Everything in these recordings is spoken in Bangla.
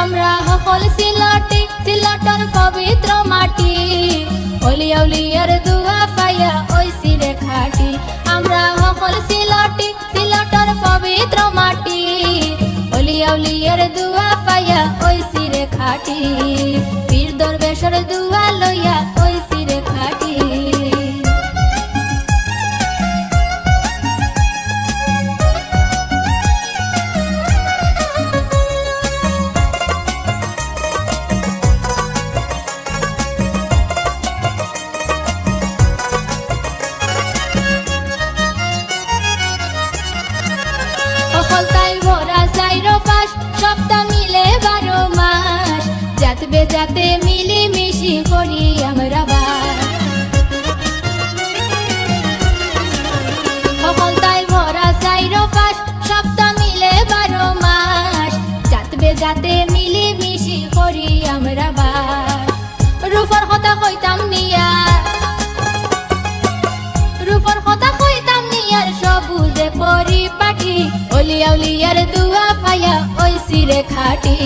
আমরা সকল সিলটি সিলটর পবিত্র মাটি অলিয়া উলিয়ার দুয়া পাইয়া ওইসি রে খাটি আমরা সকল সিলটি সিলটর পবিত্র মাটি অলিয়া উলিয়ার দুয়া পাইয়া ওইসি রে খাটি পীর দরবেশের দুয়া লইয়া ওইসি রে খাটি সকলতাই ভরা চাইরো পাশ সপ্তাহ মিলে 12 মাস জাত বেজাতে মিলি মিশি করি আমরা বাস সকলতাই ভরা চাইরো পাশ সপ্তাহ মিলে 12 মাস জাত বেজাতে মিলি মিশি করি আমরা বাস রূপর কথা কইতাম নিয়া রূপর কথা কইতাম নিয়ার সবুজে পরিপাটি অলিয়া উলিয়ার দুয়া পাইয়া ওইসি রে খাটি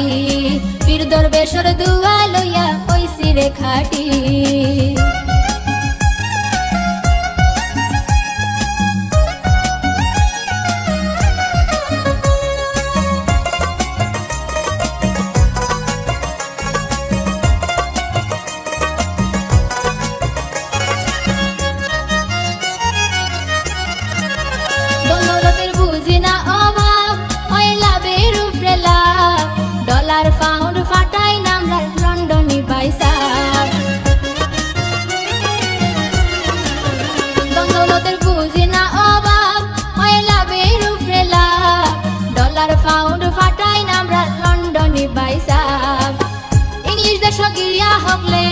পীর দরবেশের দুয়া লইয়া ওইসি রে খাটি দৌলতের বুঝি না অভাব ওই লাভের উপরে লাভ ডলার পাউন্ড ফাটাই নামরা লন্ডনি পয়সা দৌলতের বুঝি না অভাব ওই লাভের উপরে লাভ ডলার পাউন্ড ফাটাই নামরা লন্ডনি পয়সা ইংলিশ দেশ গিয়া হকলে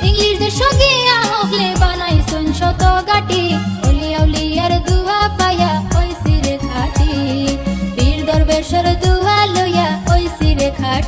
ইংলিশ দেশ গিয়া হকলে বানাই শুনশত গাটি উলিয়ার দুয়া পাইয়া ওইসি রে খাটি পীর দরবেশের দুয়া লইয়া ওইসি রে খাটি